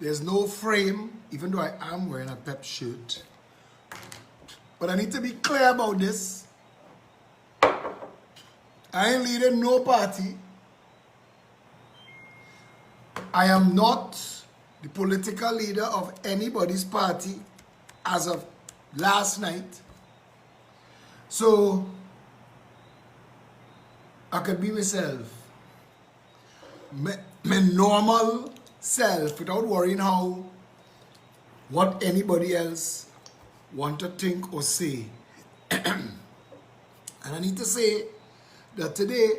There's no frame, even though I am wearing a pep shirt. But I need to be clear about this. I ain't leading no party. I am not the political leader of anybody's party as of last night. So, I could be myself. My normal self without worrying what anybody else want to think or say. And I need to say that today,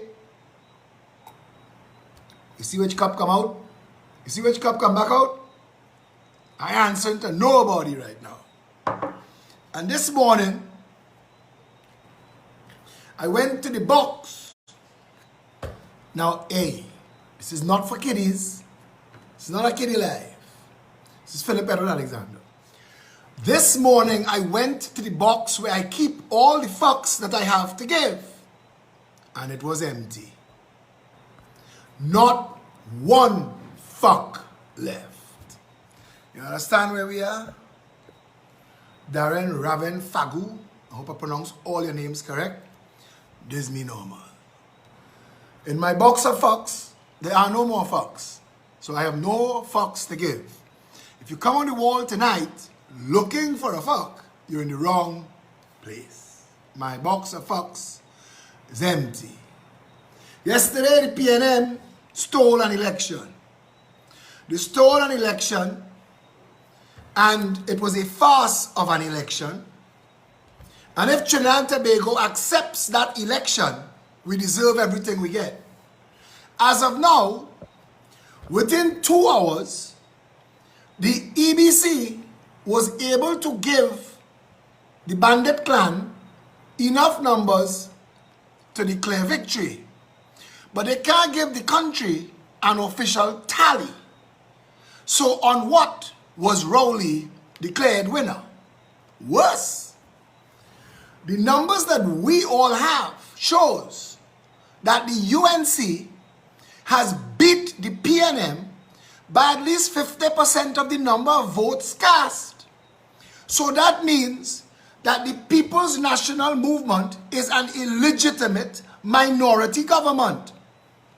you see which cup come out? You see which cup come back out? I answer to nobody right now. And this morning, I went to the box. Now, hey, this is not for kiddies. This is not a kiddie life. This is Philip Edward Alexander. This morning, I went to the box where I keep all the fucks that I have to give. And it was empty. Not one fuck left. You understand where we are? Darren Raven Fagu. I hope I pronounce all your names correct. This is me normal. In my box of fucks, there are no more fucks. So I have no fucks to give. If you come on the wall tonight looking for a fuck, you're in the wrong place. My box of fucks is empty. Yesterday, the PNM stole an election. They stole an election, and it was a farce of an election. And if Trinidad and Tobago accepts that election, we deserve everything we get. As of now, within 2 hours, the EBC was able to give the bandit clan enough numbers to declare victory. But they can't give the country an official tally. So on what was Rowley declared winner? Worse, the numbers that we all have shows that the UNC has beat the PNM by at least 50% of the number of votes cast. So that means that the People's National Movement is an illegitimate minority government.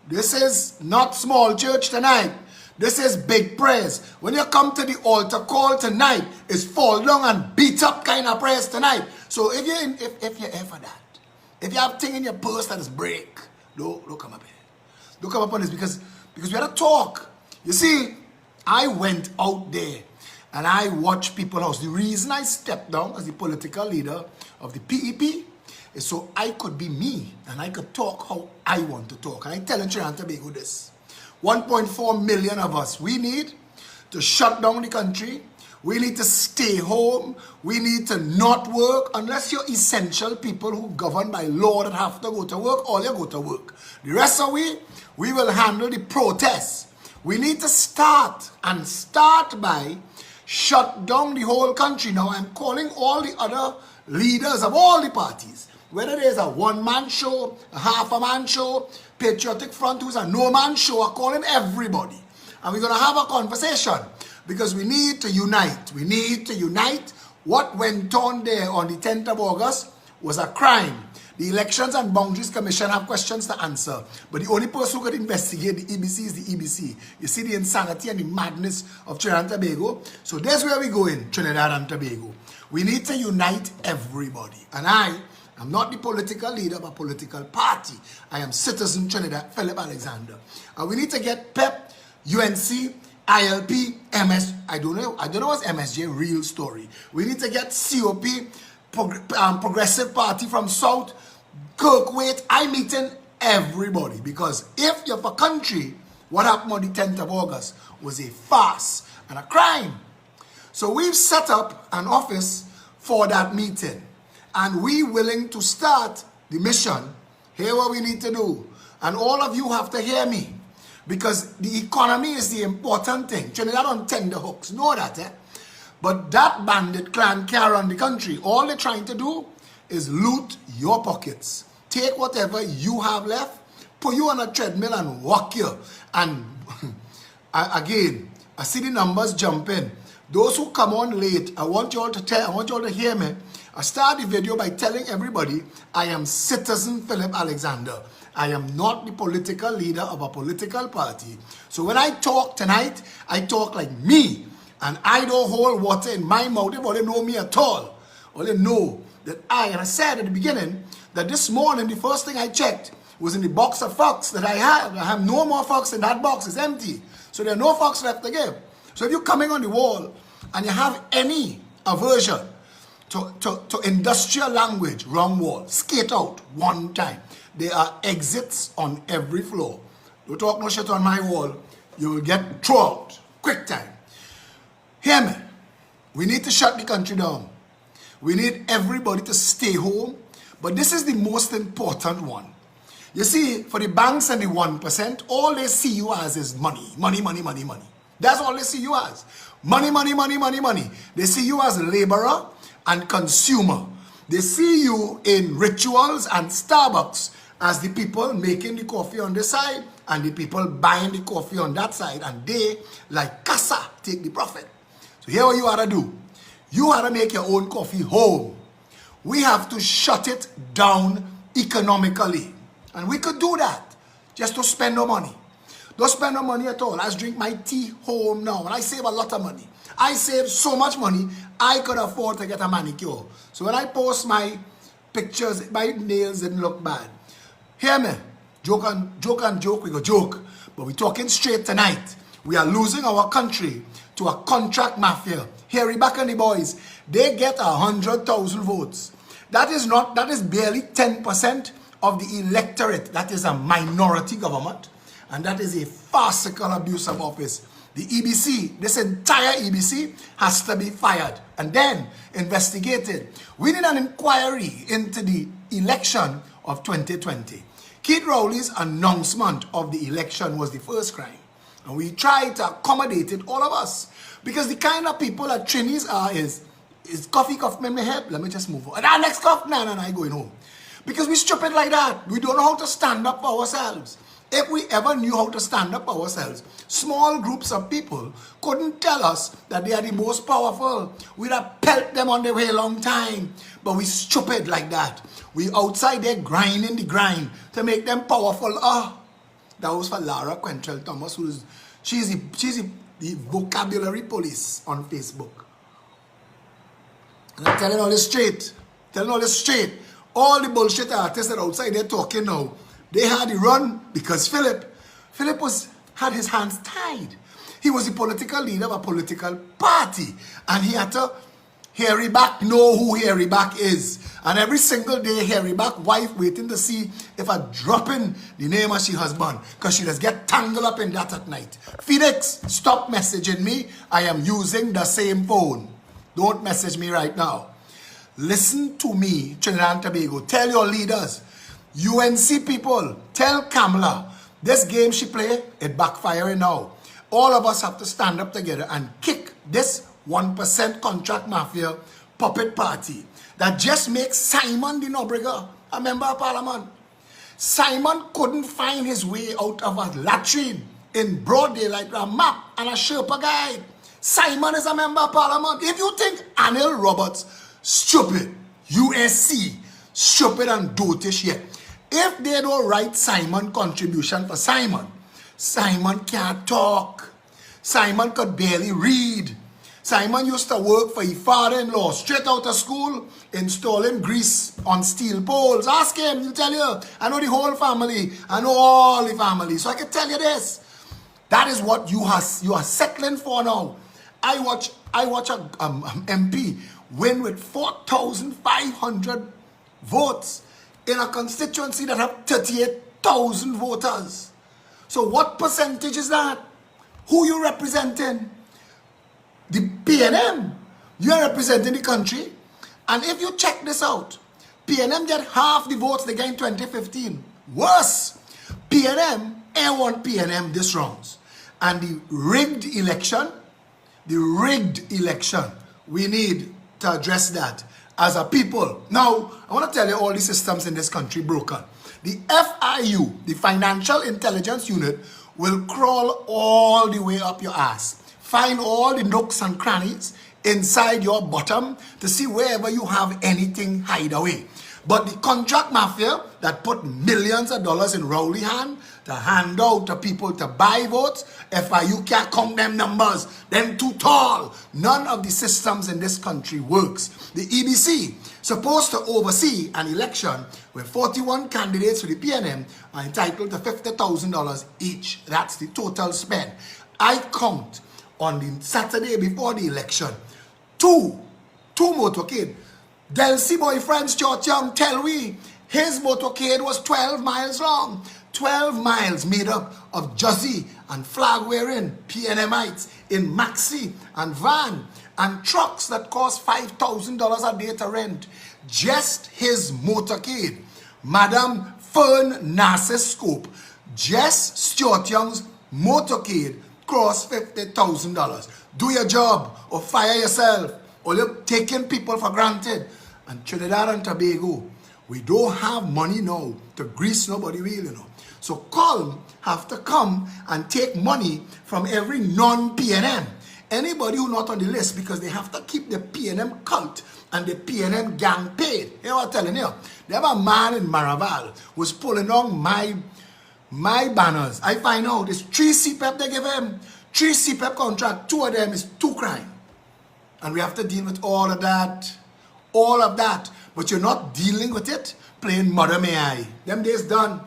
This is not small church tonight. This is big prayers. When you come to the altar call tonight, it's fall down and beat up kind of prayers tonight. So if you're ever that, if you have thing in your purse that is break, don't come up here. Don't come up on this because we had a talk. You see, I went out there and I watched people house. The reason I stepped down as the political leader of the PEP is so I could be me and I could talk how I want to talk. And I tell Trinidad and Tobago this. 1.4 million of us, we need to shut down the country. We need to stay home. We need to not work unless you're essential people who govern by law that have to go to work, all you go to work. The rest of we will handle the protests. We need to start by shut down the whole country. Now I'm calling all the other leaders of all the parties, whether there's a one-man show, a half-a-man show, Patriotic Front, who's a no-man show, I'm calling everybody. And we're going to have a conversation because we need to unite. We need to unite. What went on there on the 10th of August was a crime. The Elections and Boundaries Commission have questions to answer. But the only person who could investigate the EBC is the EBC. You see the insanity and the madness of Trinidad and Tobago? So that's where we go in Trinidad and Tobago. We need to unite everybody. And I'm not the political leader of a political party. I am citizen Trinidad, Philip Alexander. And we need to get PEP, UNC, ILP, MS, I don't know what's MSJ, real story. We need to get COP, Progressive Party from South, Kirkwaite. I'm meeting everybody because if you're for country, what happened on the 10th of August was a farce and a crime. So we've set up an office for that meeting. And we willing to start the mission. Hear what we need to do. And all of you have to hear me. Because the economy is the important thing. Trinidad on tender hooks. Know that, eh? But that bandit clan can't run the country. All they're trying to do is loot your pockets. Take whatever you have left, put you on a treadmill and walk you. And again, I see the numbers jumping. Those who come on late, I want you all to hear me. I start the video by telling everybody I am Citizen Philip Alexander. I am not the political leader of a political party. So when I talk tonight, I talk like me. And I don't hold water in my mouth. They don't know me at all. All they know that and I said at the beginning that this morning, the first thing I checked was in the box of fox that I have. I have no more fox in that box. It's empty. So there are no fox left to give. So if you're coming on the wall and you have any aversion to industrial language, wrong wall, skate out one time. There are exits on every floor. Don't talk no shit on my wall. You will get thrown out. Quick time. Hear me. We need to shut the country down. We need everybody to stay home. But this is the most important one. You see, for the banks and the 1%, all they see you as is money. Money, money, money, money. That's all they see you as. Money, money, money, money, money. They see you as a laborer and consumer. They see you in rituals and Starbucks as the people making the coffee on this side and the people buying the coffee on that side. And they, like Casa, take the profit. So here what you ought to do. You ought to make your own coffee home. We have to shut it down economically. And we could do that just to spend no money. Don't spend no money at all. I just drink my tea home now. And I save a lot of money. I save so much money, I could afford to get a manicure. So when I post my pictures, my nails didn't look bad. Hear me. Joke and joke, we go joke. But we're talking straight tonight. We are losing our country to a contract mafia. Harry Back and the boys, they get 100,000 votes. That is barely 10% of the electorate. That is a minority government. And that is a farcical abuse of office. The EBC, this entire EBC has to be fired and then investigated. We need an inquiry into the election of 2020. Keith Rowley's announcement of the election was the first crime. And we try to accommodate it, all of us. Because the kind of people that Trinis are is cough in my head. Let me just move on. And next cough, no, I going home. Because we stupid like that. We don't know how to stand up for ourselves. If we ever knew how to stand up for ourselves, small groups of people couldn't tell us that they are the most powerful. We'd have pelt them on their way a long time. But we stupid like that. We outside there grinding the grind to make them powerful. That was for Lara Quentrell Thomas, she's the vocabulary police on Facebook. And I'm telling all this straight. All the bullshit artists that are outside there talking now, they had the run because Philip had his hands tied. He was the political leader of a political party. And he had to, Harry Back know who Harry Back is. And every single day, Harry Back wife waiting to see if I drop in the name of she husband. Because she just get tangled up in that at night. Phoenix, stop messaging me. I am using the same phone. Don't message me right now. Listen to me, Trinidad and Tobago. Tell your leaders. UNC people, tell Kamala, this game she play, it backfiring now. All of us have to stand up together and kick this 1% contract mafia puppet party that just makes Simon the Nobrega a member of parliament. Simon couldn't find his way out of a latrine in broad daylight with a map and a Sherpa guide. Simon is a member of parliament. If you think Anil Roberts stupid, USC stupid and dotish yet, if they don't write Simon contribution for Simon, Simon can't talk. Simon could barely read. Simon used to work for his father-in-law straight out of school, installing grease on steel poles. Ask him, he'll tell you. I know the whole family. I know all the family. So I can tell you this. That is what you are settling for now. I watch a MP win with 4,500 votes in a constituency that have 38,000 voters. So what percentage is that? Who you representing? The PNM. You are representing the country. And if you check this out, PNM get half the votes they got in 2015. Worse, PNM, want PNM this rounds. And the rigged election, we need to address that as a people. Now, I want to tell you all the systems in this country broken. The FIU, the Financial Intelligence Unit, will crawl all the way up your ass. find all the nooks and crannies inside your bottom to see wherever you have anything hide away. But the contract mafia that put millions of dollars in Rowley hand to hand out to people to buy votes, FIU can't count them numbers. Them too tall. None of the systems in this country works. The EBC supposed to oversee an election where 41 candidates for the PNM are entitled to $50,000 each. That's the total spend. I count on the Saturday before the election, two motorcade. Delcy boyfriend's Church Young tell we his motorcade was 12 miles long. 12 miles made up of Juzzy and flag-wearing PNMites in maxi and van and trucks that cost $5,000 a day to rent. Just his motorcade. Madam Fern Narcissus Scope, Jess Stuart Young's motorcade cost $50,000. Do your job or fire yourself, or you're taking people for granted. And Trinidad and Tobago, we don't have money now to grease nobody wheel, you know. So Colm have to come and take money from every non-PNM. Anybody who not on the list, because they have to keep the PNM cult and the PNM gang paid. You know what I'm telling you? They have a man in Maraval who's pulling on my banners. I find out it's 3 CPEP they give him. 3 CPEP contract, 2 of them is 2 crime. And we have to deal with all of that. All of that. But you're not dealing with it playing mother may I. Them days done.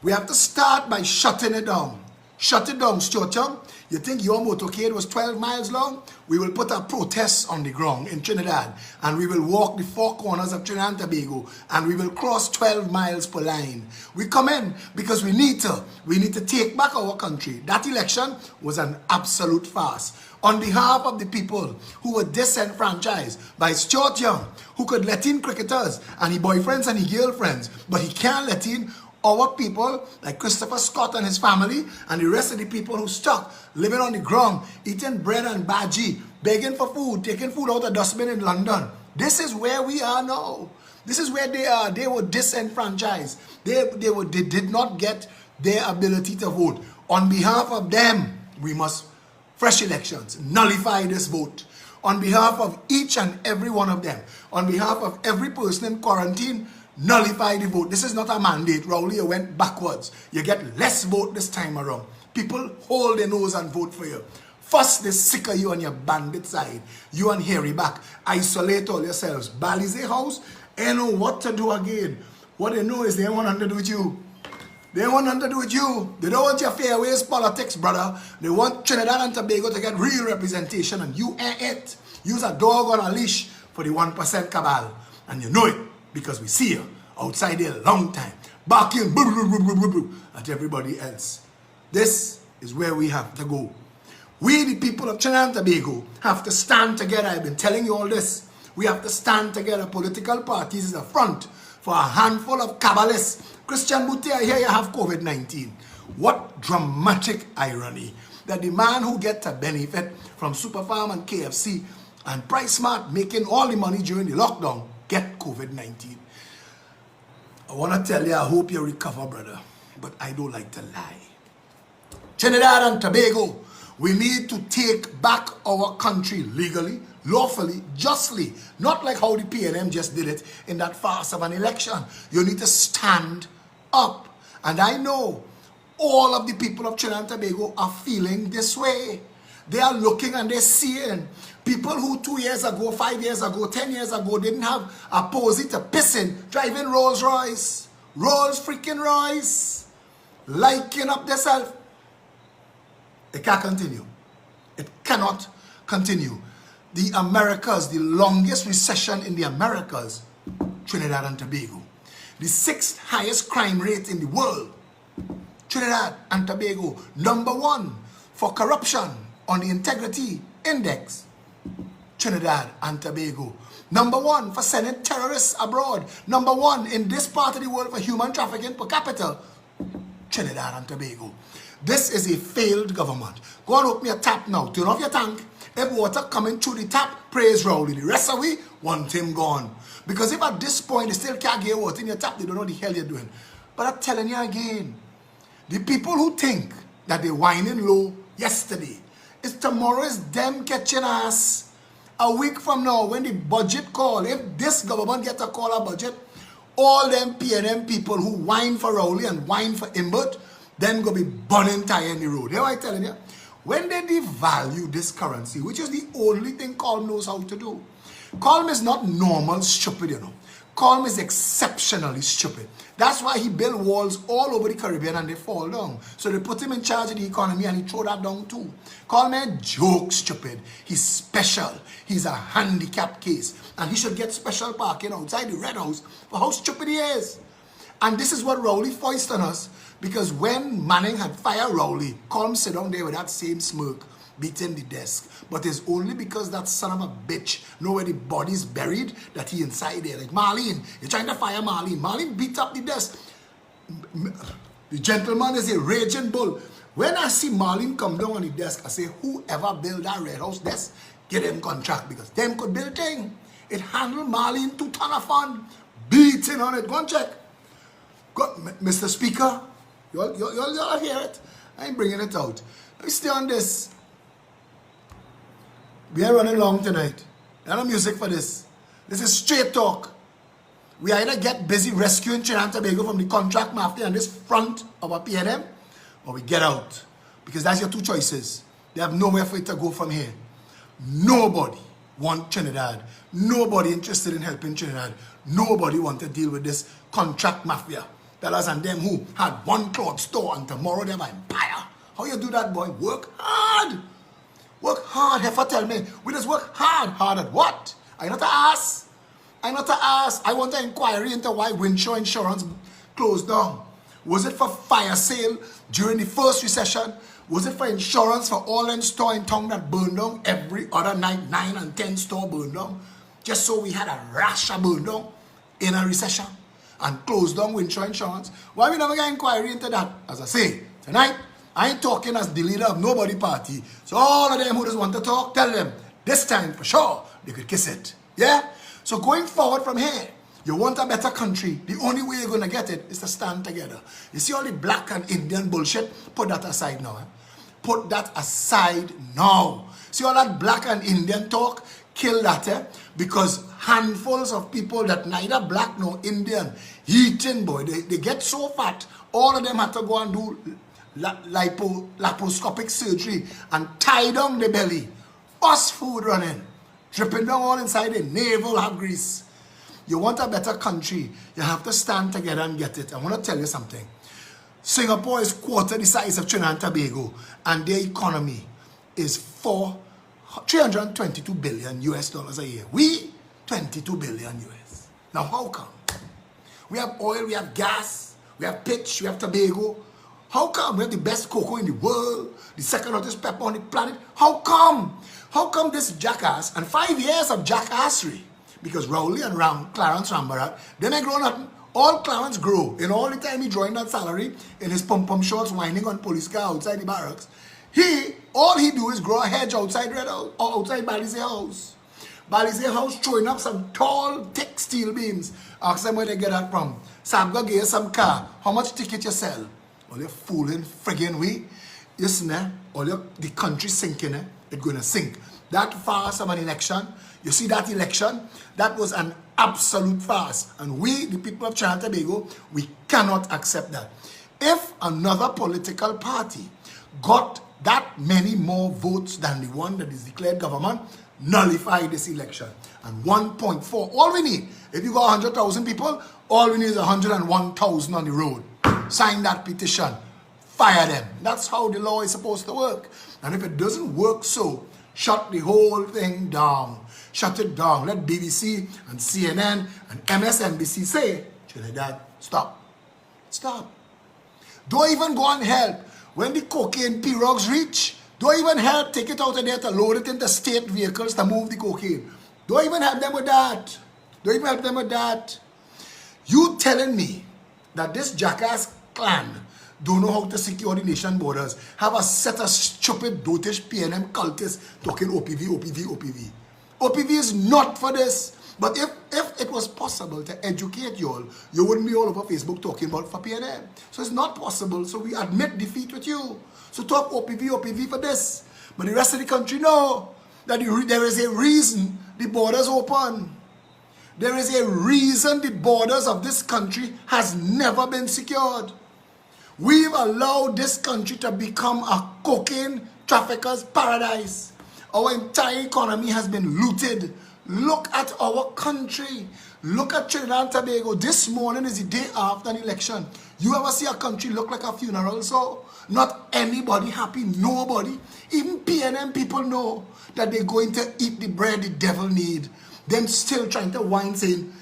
We have to start by shutting it down. Shut it down, Stuart Young. You think your motorcade was 12 miles long? We will put a protest on the ground in Trinidad, and we will walk the 4 corners of Trinidad and Tobago, and we will cross 12 miles per line. We come in because we need to take back our country. That election was an absolute farce. On behalf of the people who were disenfranchised by Stuart Young, who could let in cricketers and his boyfriends and his girlfriends, but he can't let in our people like Christopher Scott and his family and the rest of the people who stuck living on the ground, eating bread and bhaji, begging for food, taking food out of dustbin in London. This is where we are now. This is where they are. They were disenfranchised. They did not get their ability to vote. On behalf of them, we must fresh elections, nullify this vote. On behalf of each and every one of them, on behalf of every person in quarantine, nullify the vote. This is not a mandate. Rowley, you went backwards. You get less vote this time around. People hold their nose and vote for you. First, they sick of you on your bandit side. You and Harry back. Isolate all yourselves. Balize house, they know what to do again. What they know is they want nothing to do with you. They want nothing to do with you. They don't want your fairways politics, brother. They want Trinidad and Tobago to get real representation, and you ain't it. Use a dog on a leash for the 1% cabal. And you know it. Because we see you outside there a long time, barking at everybody else. This is where we have to go. We, the people of Trinidad and Tobago, have to stand together. I've been telling you all this. We have to stand together. Political parties is a front for a handful of Kabbalists. Christian Boutte, I hear you have COVID-19. What dramatic irony that the man who gets a benefit from Superfarm and KFC and Price Smart making all the money during the lockdown get COVID-19. I want to tell you, I hope you recover, brother. But I don't like to lie. Trinidad and Tobago, we need to take back our country legally, lawfully, justly. Not like how the PNM just did it in that farce of an election. You need to stand up. And I know all of the people of Trinidad and Tobago are feeling this way. They are looking and they're seeing people who 2 years ago, 5 years ago, 10 years ago didn't have a posy to piss in, driving Rolls Royce, Rolls freaking Royce, liking up themselves. It can't continue. It cannot continue. The Americas, the longest recession in the Americas, Trinidad and Tobago. The 6th highest crime rate in the world, Trinidad and Tobago. #1 for corruption on the integrity index, Trinidad and Tobago. #1 for sending terrorists abroad. #1 in this part of the world for human trafficking per capita, Trinidad and Tobago. This is a failed government. Go and open your tap now. Turn off your tank. If water coming through the tap, praise Rowley. The rest of we want him gone. Because if at this point they still can't get water in your tap, they don't know the hell you're doing. But I'm telling you again, the people who think that they whining low yesterday, It's tomorrow is them catching us. A week from now, when the budget call, if this government get a call a budget, all them PNM people who whine for Rowley and whine for Imbert, then go be burning tire in the road. You know what I'm telling you? When they devalue this currency, which is the only thing Colm knows how to do. Colm is not normal stupid, you know. Colm is exceptionally stupid. That's why he built walls all over the Caribbean and they fall down. So they put him in charge of the economy and he throw that down too. Colm ain't joke stupid. He's special. He's a handicapped case. And he should get special parking outside the Red House for how stupid he is. And this is what Rowley foisted on us. Because when Manning had fired Rowley, Colm sit down there with that same smirk, beating the desk. But it's only because that son of a bitch know where the body's buried that he inside there. Like Marlene, you're trying to fire Marlene. Marlene beat up the desk. The gentleman is a raging bull. When I see Marlene come down on the desk, I say, whoever built that Red House desk, get them contract because them could build thing. It handled Marlene 2 ton of fun. Beating on it. Go and check. Go, Mr. Speaker, you'll hear it. I ain't bringing it out. Let me stay on this. We are running long tonight. There's no music for this. This is straight talk. We either get busy rescuing Trinidad and Tobago from the contract mafia on this front of our PNM, or we get out. Because that's your 2 choices. They have nowhere for it to go from here. Nobody wants Trinidad. Nobody interested in helping Trinidad. Nobody wants to deal with this contract mafia. Fellas and them who had 1 cloth store and tomorrow they have an empire. How you do that, boy? Work hard. Work hard. Heifer tell me, we just work hard. Hard at what? I not to ask. I not to ask. I want an inquiry into why Winshaw Insurance closed down. Was it for fire sale during the first recession? Was it for insurance for all them store in town that burned down? Every other night, 9 and 10 store burned down. Just so we had a rash of burn down in a recession and closed down Winshaw Insurance. Why we never get inquiry into that? As I say, tonight, I ain't talking as the leader of nobody party. So all of them who just want to talk, tell them, this time for sure, they could kiss it. Yeah? So going forward from here, you want a better country, the only way you're going to get it is to stand together. You see all the black and Indian bullshit? Put that aside now. Put that aside now. See all that black and Indian talk? Kill that, because handfuls of people that neither black nor Indian eating, boy, they get so fat, all of them have to go and do laparoscopic surgery and tie down the belly. Fast food running, dripping down all inside the navel have grease. You want a better country, you have to stand together and get it. I want to tell you something. Singapore is quarter the size of Trinidad and Tobago, and their economy is 322 billion US dollars a year. We 22 billion US. Now how come? We have oil, we have gas, we have pitch, we have Tobago. How come? We have the best cocoa in the world, the second hottest pepper on the planet. How come? How come this jackass and 5 years of jackassery? Because Rowley and Clarence Rambarat, they may grow nothing. All Clarence grow. In all the time he drawing that salary in his pom-pom shorts, whining on police car outside the barracks. All he do is grow a hedge outside Red House, or outside Balize House. Balize House throwing up some tall, thick steel beams. Ask them where they get that from. Sabga gave you some car. How much ticket you sell? All you fooling friggin' we. Listen, the country sinking, it's going to sink. That farce of an election, you see that election? That was an absolute farce. And we, the people of Trinidad and Tobago, we cannot accept that. If another political party got that many more votes than the one that is declared government, nullify this election. And 1.4, all we need, if you got 100,000 people, all we need is 101,000 on the road. Sign that petition, fire them. That's how the law is supposed to work. And if it doesn't work so, shut the whole thing down. Shut it down. Let BBC and CNN and MSNBC say, Trinidad, stop. Stop. Don't even go and help. When the cocaine pirogues reach, don't even help take it out of there to load it into state vehicles to move the cocaine. Don't even help them with that. Don't even help them with that. You telling me that this jackass clan don't know how to secure the nation borders, have a set of stupid, dotish PNM cultists talking OPV, OPV, OPV. OPV is not for this. But if it was possible to educate you all, you wouldn't be all over Facebook talking about for PNM. So it's not possible. So we admit defeat with you. So talk OPV, OPV for this. But the rest of the country know that there is a reason the borders open. There is a reason the borders of this country has never been secured. We've allowed this country to become a cocaine trafficker's paradise. Our entire economy has been looted. Look at our country. Look at Trinidad and Tobago. This morning is the day after an election. You ever see a country look like a funeral? So, not anybody happy, nobody. Even PNM people know that they're going to eat the bread the devil need. Them still trying to whine saying,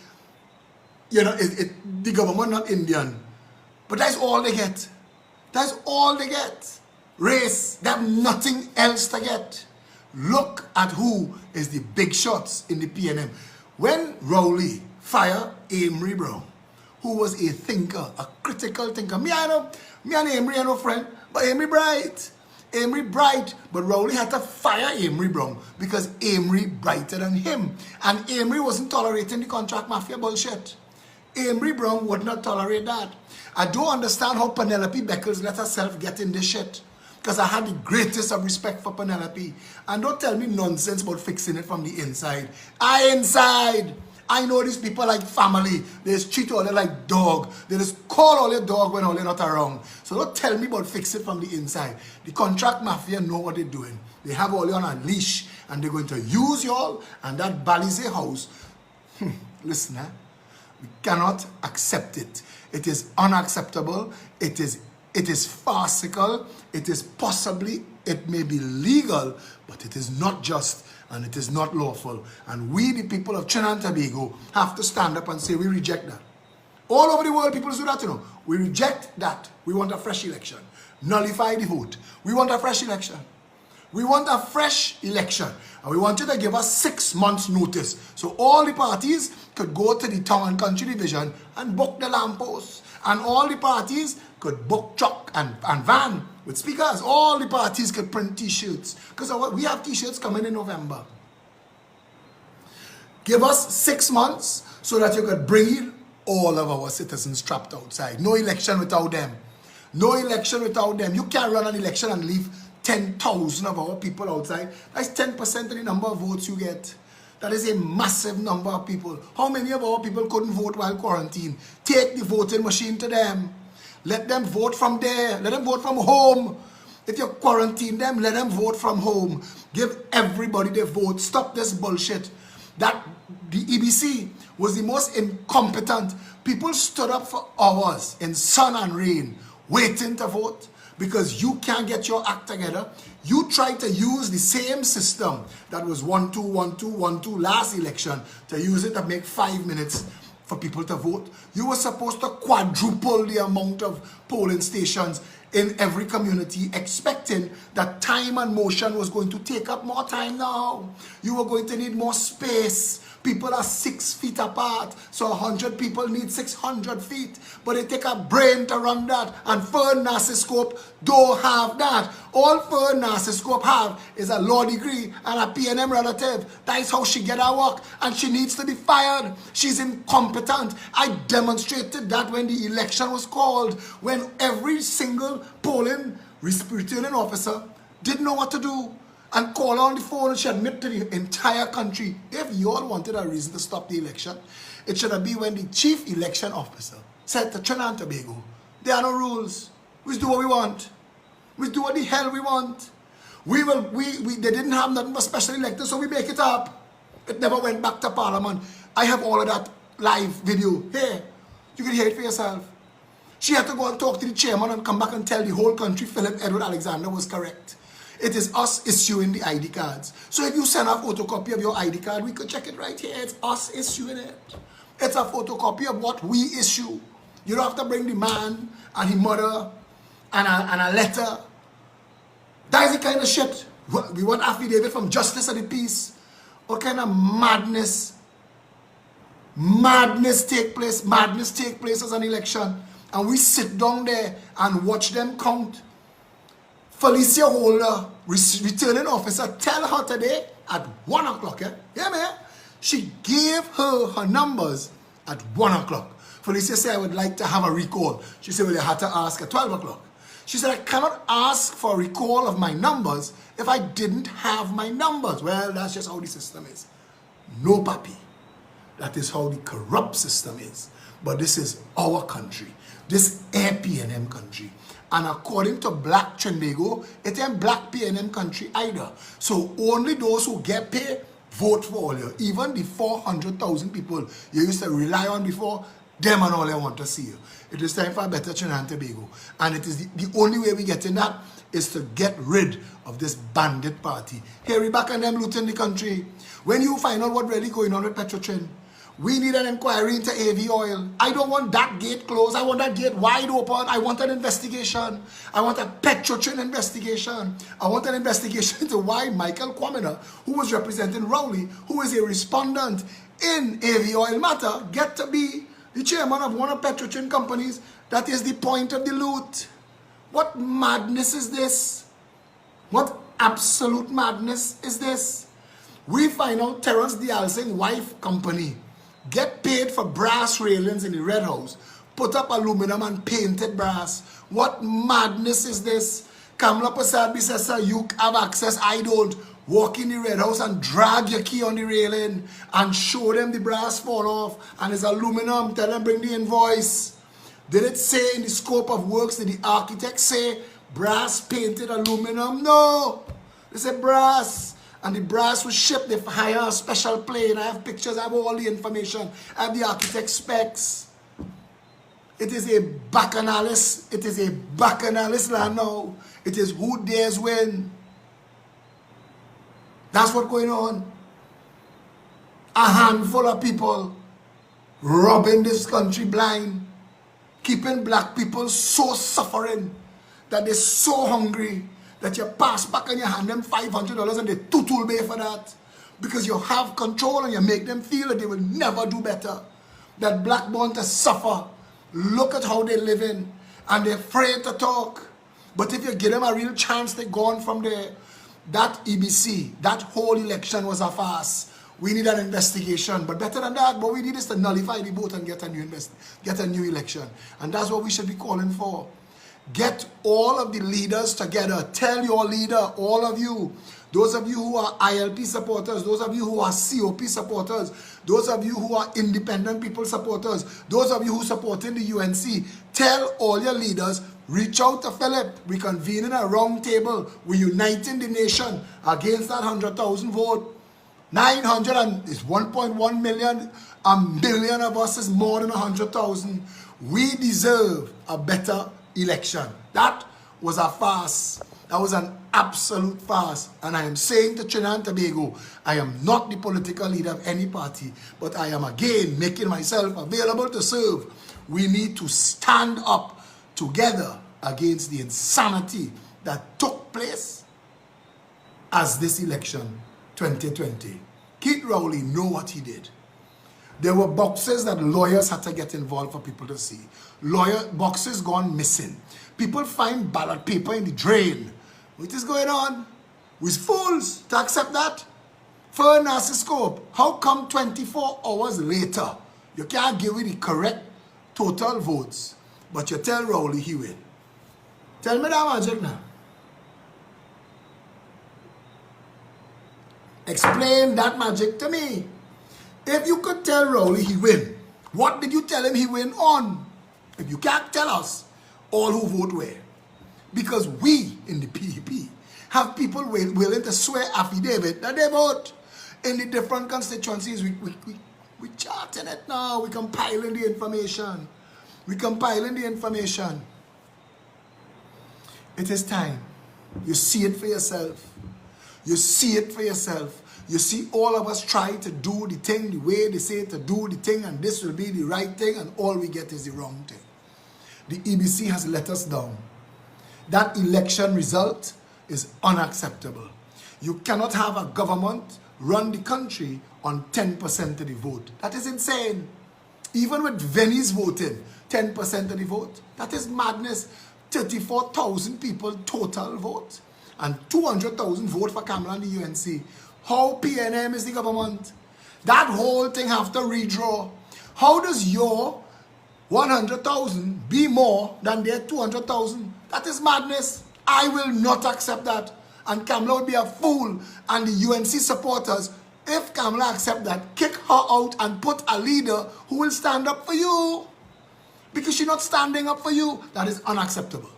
you know, the government not Indian. But that's all they get. That's all they get. Race. They have nothing else to get. Look at who is the big shots in the PNM. When Rowley fired Amory Brown, who was a thinker, a critical thinker. Me and Amory are no friend, but Amory bright. Amory bright, but Rowley had to fire Amory Brown because Amory brighter than him. And Amory wasn't tolerating the contract mafia bullshit. Amory Brown would not tolerate that. I don't understand how Penelope Beckles let herself get in this shit. Because I had the greatest of respect for Penelope. And don't tell me nonsense about fixing it from the inside. I know these people like family. They just treat all they like dog. They just call all their dog when all they're not around. So don't tell me about fix it from the inside. The contract mafia know what they're doing. They have all you on a leash and they're going to use y'all and that Balize house. Listen, we cannot accept it. It is unacceptable. It is farcical. It is possibly, it may be legal, but it is not just and it is not lawful. And we, the people of Trinidad and Tobago, have to stand up and say we reject that. All over the world, people do that, you know. We reject that. We want a fresh election. Nullify the vote. We want a fresh election. We want a fresh election. And we want you to give us 6 months notice. So all the parties could go to the town and country division and book the lampposts. And all the parties could book truck and van with speakers. All the parties could print t-shirts. Because we have t-shirts coming in November. Give us 6 months so that you could bring in all of our citizens trapped outside. No election without them. No election without them. You can't run an election and leave 10,000 of our people outside. That's 10% of the number of votes you get. That is a massive number of people. How many of our people couldn't vote while quarantined? Take the voting machine to them. Let them vote from there. Let them vote from home. If you quarantine them, let them vote from home. Give everybody their vote. Stop this bullshit. That the EBC was the most incompetent. People stood up for hours in sun and rain waiting to vote because you can't get your act together. You tried to use the same system that was 1-2, 1-2, 1-2 last election to use it to make 5 minutes for people to vote. You were supposed to quadruple the amount of polling stations in every community, expecting that time and motion was going to take up more time now. You were going to need more space. People are 6 feet apart, so 100 people need 600 feet. But it take a brain to run that, and Fern Narcisscope don't have that. All Fern Narcisscope have is a law degree and a PNM relative. That is how she get her work, and she needs to be fired. She's incompetent. I demonstrated that when the election was called, when every single polling returning officer didn't know what to do. And call on the phone and she admit to the entire country. If you all wanted a reason to stop the election, it should have been when the chief election officer said to Trinidad and Tobago, there are no rules. We do what we want. We do what the hell we want. They didn't have nothing but special electors, so we make it up. It never went back to Parliament. I have all of that live video here. You can hear it for yourself. She had to go and talk to the chairman and come back and tell the whole country Philip Edward Alexander was correct. It is us issuing the ID cards. So if you send a photocopy of your ID card, we could check it right here. It's us issuing it. It's a photocopy of what we issue. You don't have to bring the man and his mother and a letter. That is the kind of shit. We want affidavit from Justice of the Peace. What kind of madness? Madness take place as an election. And we sit down there and watch them count. Felicia Holder, returning officer, tell her today at 1 o'clock, yeah, man. She gave her numbers at 1 o'clock. Felicia said, I would like to have a recall. She said, well, you had to ask at 12 o'clock. She said, I cannot ask for a recall of my numbers if I didn't have my numbers. Well, that's just how the system is. No, papi. That is how the corrupt system is. But this is our country. This ain't PNM country. And according to Black Trinbago, it ain't Black PNM country either. So only those who get paid vote for all you. Even the 400,000 people you used to rely on before, them and all I want to see you. It is time for a better Trinidad and Tobago. And it is the only way we get in that is to get rid of this bandit party. Here we back and them looting the country. When you find out what really going on with Petrotrin, we need an inquiry into AV oil. I don't want that gate closed. I want that gate wide open. I want an investigation. I want a Petrotrin investigation. I want an investigation into why Michael Kwamina, who was representing Rowley, who is a respondent in AV oil matter, get to be the chairman of one of Petrotrin companies. That is the point of the loot. What madness is this? What absolute madness is this? We find out Terence Dialsing's wife company get paid for brass railings in the Red House, put up aluminum and painted brass. What madness is this? Kamala Prasad says, sir, you have access, I don't. Walk in the Red House and drag your key on the railing and show them the brass fall off and it's aluminum, tell them bring the invoice. Did it say in the scope of works, did the architect say brass painted aluminum? No, they said brass. And the brass was shipped, they hire a special plane. I have pictures, I have all the information. I have the architect specs. It is a bacchanalis. It is a bacchanalis land now. It is who dares win. That's what's going on. A handful of people robbing this country blind. Keeping black people so suffering that they're so hungry that you pass back and you hand them $500 and they tutul bay for that. Because you have control and you make them feel that they will never do better. That black born to suffer. Look at how they're living. And they're afraid to talk. But if you give them a real chance, they're gone from there. That EBC, that whole election was a farce. We need an investigation. But better than that, what we need is to nullify the vote and get a new election. And that's what we should be calling for. Get all of the leaders together. Tell your leader, all of you, those of you who are ILP supporters, those of you who are COP supporters, those of you who are independent people supporters, those of you who support in the UNC, tell all your leaders, reach out to Philip. We convene in a round table. We uniting the nation against that 100,000 vote. 900 and it's 1.1 million. A million of us is more than 100,000. We deserve a better election. That was a farce. That was an absolute farce. And I am saying to Trinidad and Tobago, I am not the political leader of any party, but I am again making myself available to serve. We need to stand up together against the insanity that took place as this election 2020. Keith Rowley know what he did. There were boxes that lawyers had to get involved for people to see. Boxes gone missing. People find ballot paper in the drain. What is going on? We're fools to accept that. For a scope, how come 24 hours later, you can't give me the correct total votes, but you tell Rowley he win? Tell me that magic now. Explain that magic to me. If you could tell Rowley he win, what did you tell him he win on? If you can't tell us all who vote where. Because we in the PDP have people willing to swear affidavit that they vote in the different constituencies. We charting it now. We compiling the information. We compiling the information. It is time. You see it for yourself. You see it for yourself. You see all of us try to do the thing the way they say to do the thing, and this will be the right thing, and all we get is the wrong thing. The EBC has let us down. That election result is unacceptable. You cannot have a government run the country on 10% of the vote. That is insane. Even with Venice voting, 10% of the vote. That is madness. 34,000 people total vote. And 200,000 vote for Kamala and the UNC. How PNM is the government? That whole thing have to redraw. How does your 100,000 be more than their 200,000? That is madness. I will not accept that. And Kamala would be a fool. And the UNC supporters, if Kamala accept that, kick her out and put a leader who will stand up for you. Because she's not standing up for you. That is unacceptable.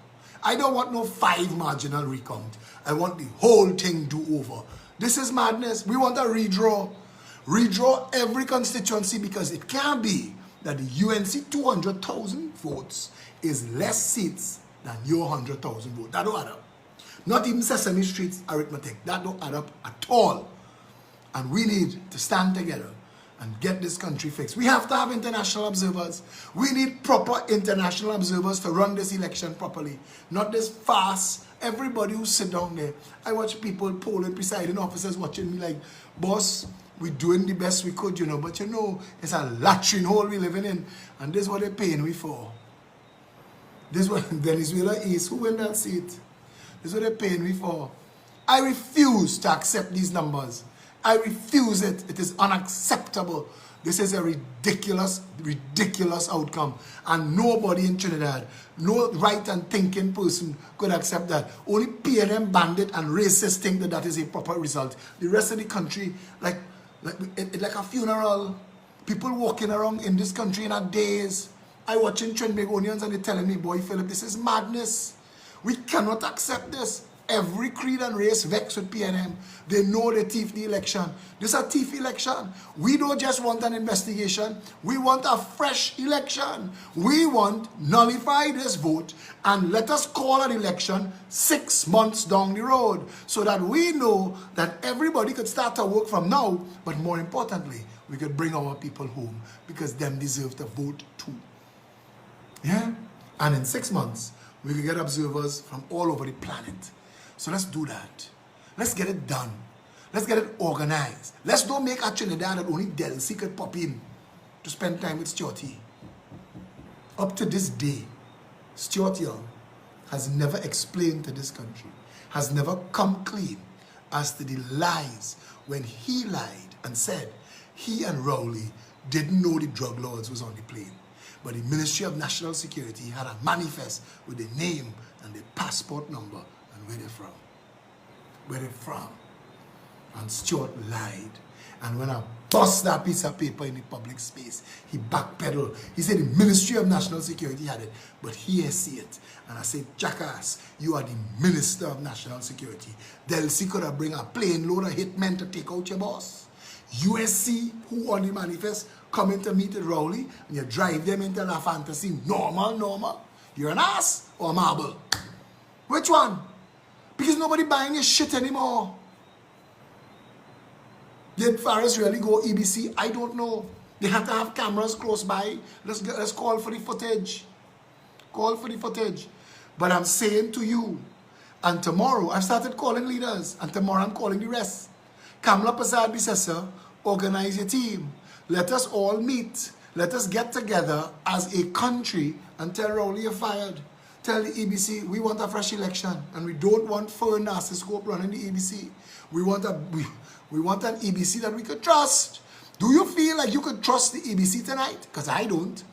I don't want no 5 marginal recount. I want the whole thing do over. This is madness. We want a redraw. Redraw every constituency, because it can't be that the UNC 200,000 votes is less seats than your 100,000 votes. That don't add up. Not even Sesame Street's arithmetic. That don't add up at all. And we need to stand together and get this country fixed. We have to have international observers. We need proper international observers to run this election properly. Not this farce. Everybody who sit down there. I watch people, polling presiding officers watching me like, boss, we're doing the best we could, but it's a latrine hole we're living in. And this is what they're paying me for. This is what Venezuela is. Who win that seat? This is what they're paying me for. I refuse to accept these numbers. I refuse it. It is unacceptable. This is a ridiculous, ridiculous outcome. And nobody in Trinidad, no right and thinking person could accept that. Only PNM bandit and racists think that that is a proper result. The rest of the country, like a funeral. People walking around in this country in a daze. I watching Trinbagonians and they're telling me, boy, Philip, this is madness. We cannot accept this. Every creed and race vexed with PNM. They know they thief the election. This is a thief election. We don't just want an investigation. We want a fresh election. We want nullify this vote and let us call an election 6 months down the road so that we know that everybody could start to work from now, but more importantly, we could bring our people home because them deserve to vote too. Yeah? And in 6 months, we could get observers from all over the planet. So let's do that. Let's get it done. Let's get it organized. Let's don't make a Trinidad that only Delcy could pop in to spend time with Stuarty. Up to this day, Stuart Young has never explained to this country, has never come clean as to the lies when he lied and said he and Rowley didn't know the drug lords was on the plane. But the Ministry of National Security had a manifest with the name and the passport number and where they're from. Where they're from. And Stuart lied. And when I bust that piece of paper in the public space, he backpedaled. He said the Ministry of National Security had it, but he see it. And I said, jackass, you are the Minister of National Security. Delcy could have bring a plane load of hitmen to take out your boss. USC, who on the manifest, coming to meet at Rowley, and you drive them into La Fantasy. Normal. You're an ass or a marble? Which one? Because nobody buying your shit anymore. Did Farce really go EBC? I don't know. They had to have cameras close by. Let's call for the footage. Call for the footage. But I'm saying to you, and tomorrow, I've started calling leaders, and tomorrow I'm calling the rest. Kamala Prasad Bisesa, organize your team. Let us all meet. Let us get together as a country and tell Rowley you're fired. Tell the EBC we want a fresh election and we don't want foreign narcissism running the EBC. We want an EBC that we could trust. Do you feel like you could trust the EBC tonight? Because I don't.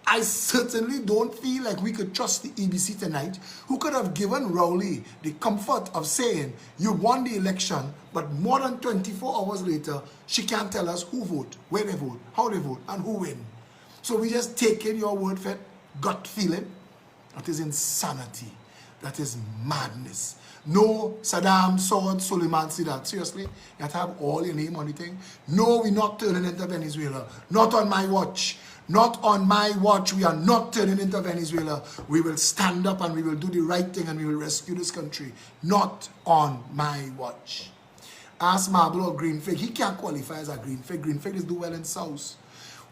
I certainly don't feel like we could trust the EBC tonight, who could have given Rowley the comfort of saying, you won the election, but more than 24 hours later, she can't tell us who vote, where they vote, how they vote, and who win. So we just take in your word for it, gut feeling. That is insanity. That is madness. No, Saddam, Sword, Suleiman, see that. Seriously, you have to have all your name on the thing. No, we're not turning into Venezuela. Not on my watch. Not on my watch. We are not turning into Venezuela. We will stand up and we will do the right thing and we will rescue this country. Not on my watch. Ask Marble or Green Fig. He can't qualify as a Green Fig. Green Fig is do well in South.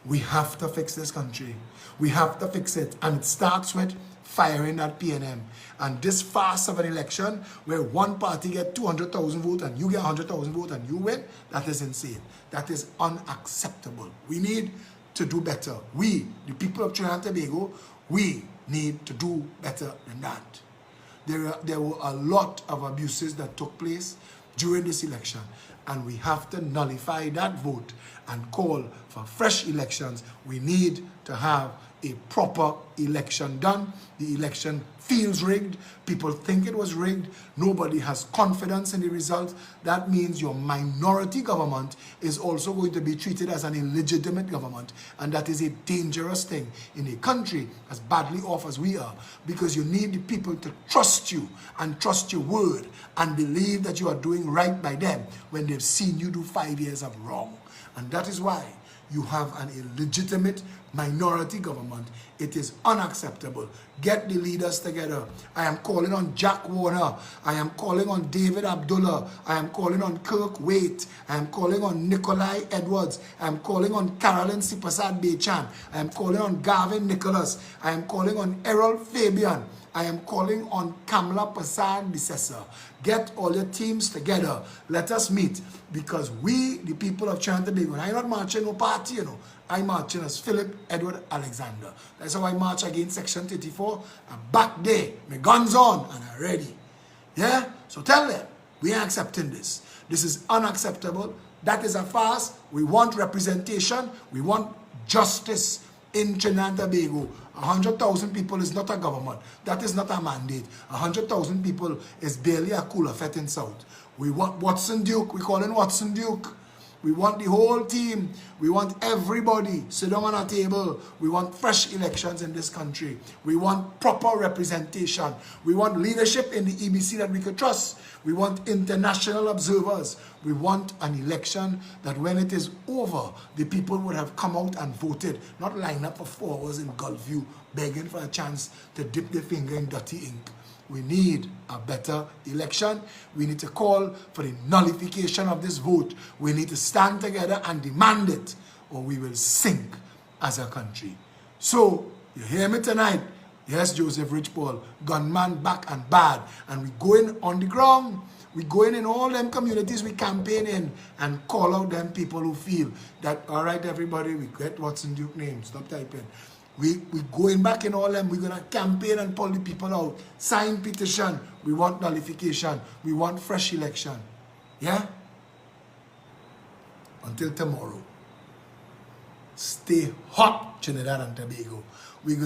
We have to fix this country. We have to fix it. And it starts with firing that PNM. And this farce of an election where one party get 200,000 votes and you get 100,000 votes and you win, that is insane. That is unacceptable. We need to do better. We, the people of Trinidad and Tobago, we need to do better than that. There were a lot of abuses that took place during this election, and we have to nullify that vote and call for fresh elections. We need to have a proper election done. The election feels rigged. People think it was rigged. Nobody has confidence in the result. That means your minority government is also going to be treated as an illegitimate government. And that is a dangerous thing in a country as badly off as we are, because you need the people to trust you and trust your word and believe that you are doing right by them when they've seen you do 5 years of wrong. And that is why you have an illegitimate minority government. It is unacceptable. Get the leaders together. I am calling on Jack Warner. I am calling on David Abdullah. I am calling on Kirk Waite. I am calling on Nikolai Edwards. I am calling on Carolyn Sipasad Bechan. I am calling on Gavin Nicholas. I am calling on Errol Fabian. I am calling on Kamla Prasad Bisesa. Get all your teams together. Let us meet, because we, the people of Trinidad and Tobago, and I'm not marching no party, you know. I'm marching as Philip Edward Alexander. That's how I march against Section 34. I'm back there, my guns on, and I'm ready. Yeah? So tell them, we ain't accepting this. This is unacceptable. That is a farce. We want representation. We want justice in Trinidad and Tobago. 100,000 people is not a government. That is not a mandate. 100,000 people is barely a cooler fet in South. We want Watson Duke. We call him Watson Duke. We want the whole team. We want everybody sit down on a table. We want fresh elections in this country. We want proper representation. We want leadership in the EBC that we could trust. We want international observers. We want an election that when it is over, the people would have come out and voted, not line up for 4 hours in Gulfview begging for a chance to dip their finger in dirty ink. We need a better election. We need to call for the nullification of this vote. We need to stand together and demand it, or we will sink as a country. So, you hear me tonight? Yes, Joseph Rich Paul, gunman back and bad. And we go in on the ground. We go in all them communities we campaign in and call out them people who feel that, all right, everybody, we get Watson Duke names. Stop typing. We going back in all them. We're going to campaign and pull the people out. Sign petition. We want nullification. We want fresh election. Yeah? Until tomorrow. Stay hot, Trinidad and Tobago. We're